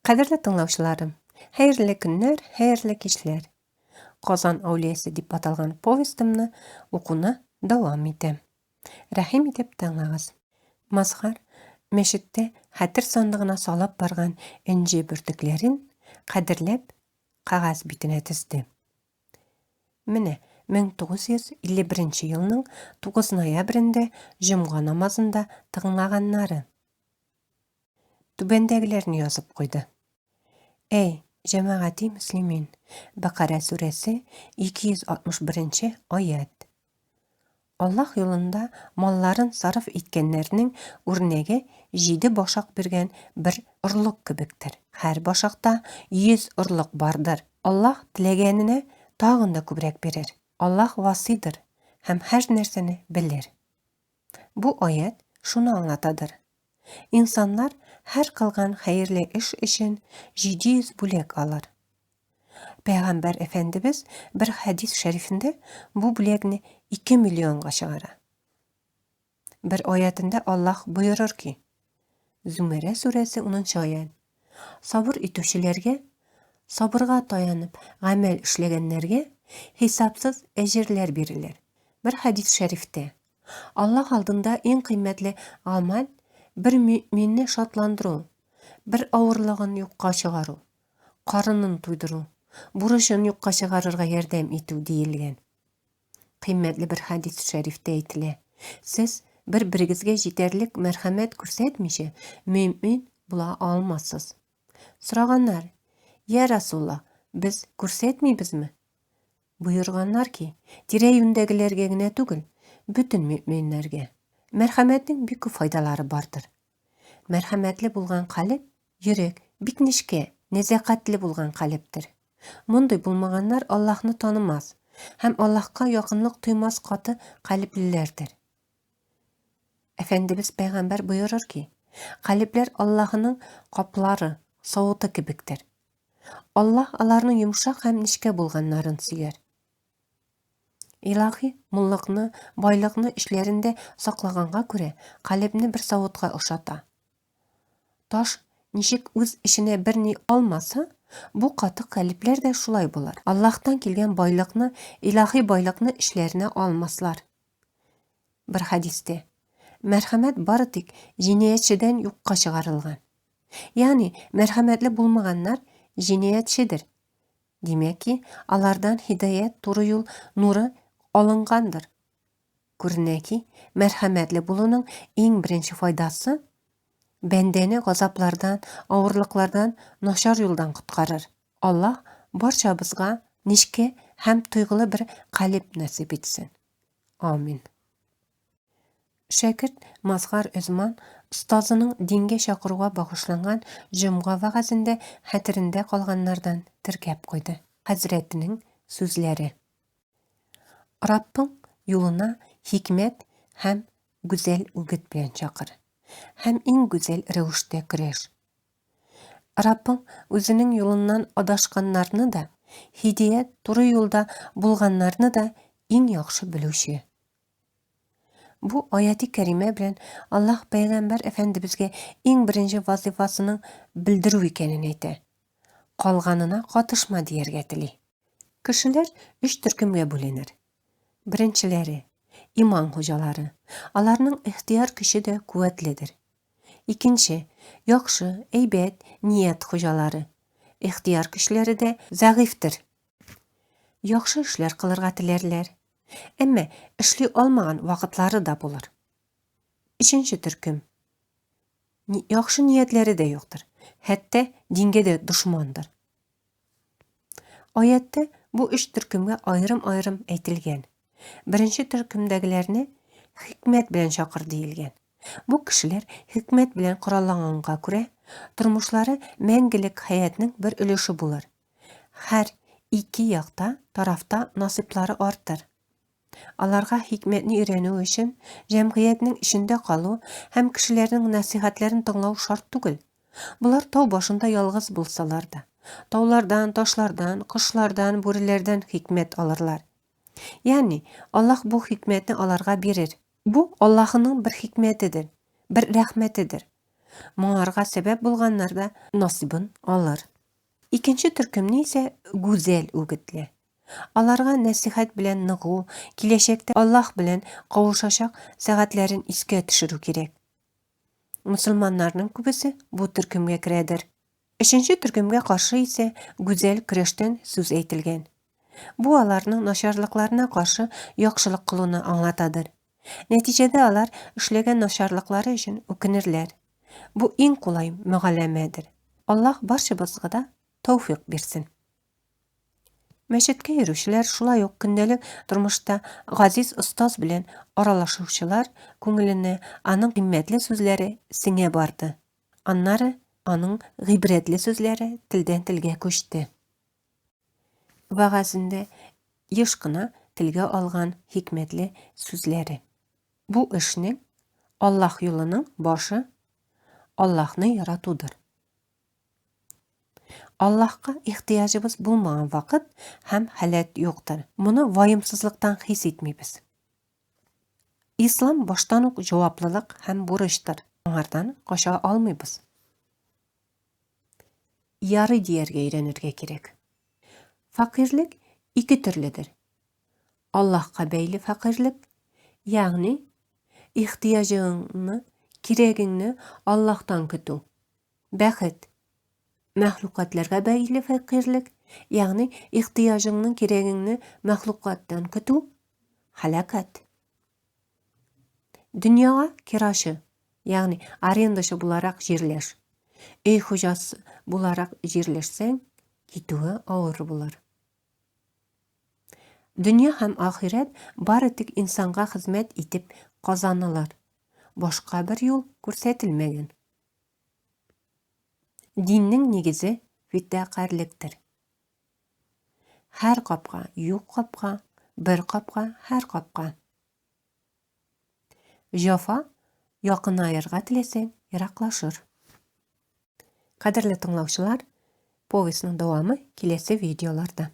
Qadrli tыңлаучыларым, хәерле көннәр, хәерле кичләр. Казан әүлиясе дип аталган повестымны укуны дәвам итәм. Рәхим итеп тыңлагыз. Мазһар мәчеттә хәтер сандыгына салып барган энҗе бөртекләрен кадерләп кагаз битенә тезде. Менә 1951 елның 9 ноябрендә җомга намазында тыңлаганнары. Түбәндәгеләрне язып куйды. Эй, җәмәгати муслимин, Бакара сүрәсе 261 аят. Аллаһ юлында малларын сарыф иткәннәрнең үрнәге 7 башак биргән бер орлык кебектер. Һәр башакта 100 орлык бардыр. Аллаһ теләгәненә тагын да күбрәк бирер. Аллаһ васыйдыр һәм һәр нәрсәне белер. Бу аят шуны аңлатадыр. Инсаннар һәр кылган хәерле эш өчен 700 бүләк алыр. Пәйгамбәр әфәндебез бер хәдис шәрифендә бу бүләкне 2 миллионга чыгара. Бер аятында Аллаһ боерыр ки: Зумара сүрәсе 10 аят. Сабыр итүчеләргә, сабырга таянып гамәл эшләгәннәргә хисапсыз әҗерләр бирелер. Бер хәдис шәрифтә Аллаһ алдында иң кыйммәтле гамәл бер мөэминне шатландыру, бер авырлыгын юкка чыгару, карынын туйдыру, бурычын юкка чыгарырга ярдәм итү диелгән. Кыйммәтле бер хәдис шәрифтә әйтелә: Сез бер-берегезгә җитәрлек мәрхәмәт күрсәтмичә мөэмин була алмассыз. Сораганнар: Я Расулла, без күрсәтмибезме? Буйырганнар ки, тирә-юньдәгеләргә генә түгел, бөтен мөэминнәргә. Мәрхәмәтнең бик күп файдалары бардыр. Мәрхәмәтле булган калп, йөрәк бик нечкә, нәзакәтле булган калптыр. Мондый булмаганнар Аллаһны танымас һәм Аллаһка якынлык туймас каты калплеләрдер. Әфәндебез пәйгамбәр буйырыр ки, калпләр Аллаһның каплары, савыты кебектер. Аллаһ аларның йомшак һәм нечкә булганнарын сөяр. Илаһи муллыкны, байлыкны эшләрендә саклаганга күрә, калпне бер савытка ошата. Таш ничек үз эченә берни алмаса, бу каты калпләр дә шулай булыр. Аллаһтан килгән байлыкны, илаһи байлыкны эшләренә алмаслар. Бер хәдистә мәрхәмәт бары тик җинаятьчедән юкка чыгарылган. Ягъни мәрхәмәтле булмаганнар җинаятьчедер. Димәк ки, алардан һидаят, туры юл нуры алынгандыр. Күренә ки, мәрхәмәтле булуның иң беренче файдасы бәндәне газаплардан, авырлыклардан, начар юлдан коткарыр. Аллаһ барчабызга нечкә һәм тойгылы бер калп насип итсен. Амин. Шәкерт Мазһар Өзман остазының дингә чакыруга багышланган җомга вәгазендә хәтерендә калганнардан теркәп куйды. Хәзрәтенең сүзләре. Раббың юлына хикмәт һәм гүзәл үгет белән чакыр. Һәм иң гүзәл рәвештә көрәш. Раббың үзенең юлыннан адашканнарны да, һидаят, туры юлда булганнарны да иң яхшы белүче. Бу аяти кәримә белән Аллаһ пәйгамбәр әфәндебезгә иң беренче вазифасының белдерү икәнен әйтә. Калганына катышма дияргә тели. Кешеләр 3 төркемгә бүленер. Беренчеләре иман хуҗалары. Аларның ихтияр көче дә куәтледер. Икенче яхшы, әйбәт, ният хуҗалары. Ихтияр көчләре дә зәгыйфтер. Яхшы эшләр кылырга теләрләр. Әмма эшли алмаган вакытлары да булыр. Икенче төркем. Яхшы ниятләре дә юктыр. Хәтта дингә дә дошмандыр. Аятта бу 3 төркемгә аерым-аерым әйтелгән. Беренче төркемдәгеләрне хикмәт белән чакыр диелгән. Бу кешеләр хикмәт белән коралланганга күрә, тормышлары мәңгелек хаятның бер өлеше булыр. Һәр ике якта, тарафта насыйплары артыр. Аларга хикмәтне өйрәнү өчен җәмгыятьнең эчендә калу һәм кешеләрнең насихатларын тыңлау шарт түгел. Булар тау башында ялгыз булсалар да, таулардан, ташлардан, кошлардан, бүреләрдән хикмәт алырлар. Ягъни Аллаһ бу хикмәтне аларга бирер. Бу Аллаһның бер хикмәтедер, бер рәхмәтедер. Моңарга сәбәп булганнар да насыбын алыр. Икенче төркемне исә гүзәл үгетле. Аларга нәсихәт белән ныгу, киләчәктә Аллаһ белән кавышачак сәгатьләрен искә төшерү кирәк. Мусулманнарның күбесе бу төркемгә керәдер. Өченче төркемгә каршы исә гүзәл көрәштән сүз әйтелгән. Бу аларның начарлыкларына каршы яхшылык кылуны аңлатадыр. Нәтиҗәдә алар эшләгән начарлыклары өчен үкенерләр. Бу иң кулай мөгалләмәдер. Аллаһ барчабызга да тәүфыйк бирсен. Мәчеткә йөрүчеләр, шулай ук көндәлек тормышта газиз остаз белән аралашучылар күңеленә аның кыйммәтле сүзләре сеңә барды. Аннары аның гыйбрәтле сүзләре телдән телгә күчте. Вәгазендә еш кына телгә алган хикмәтле сүзләре. Бу эшнең Аллаһ юлының башы Аллаһны яратудыр. Аллаһка ихтияҗыбыз булмаган вакыт һәм халәт юктыр. Моны ваемсызлыктан хис итмибез. Ислам баштан ук җаваплылык һәм бурычтыр. Аңардан кача алмыйбыз. Ярый дияргә өйрәнергә кирәк. Факирлек ике төрледер. Аллаһка бәйле факирлек, ягъни ихтияҗыңны, кирәгеңне Аллаһтан көтү. Бәхет мәхлукатларга бәйле факирлек, ягъни ихтияҗыңны, кирәгеңне мәхлукаттан көтү. Халакат. Дөньяга кирашы, ягъни арендашы буларак җирләш. Өй хуҗасы буларак җирләшсәң, китүе авыр булыр. Дөнья һәм ахирәт бары тик инсанга хезмәт итеп казанылар. Башка бер юл күрсәтелмәгән. Диннең нигезе фидакарьлектер. Һәр капка юк капка, бер капка һәр капка. Җафа якынайырга теләсәң, ераклашыр. Кадерле тыңлаучылар, повестьның дәвамы киләсе видеоларда.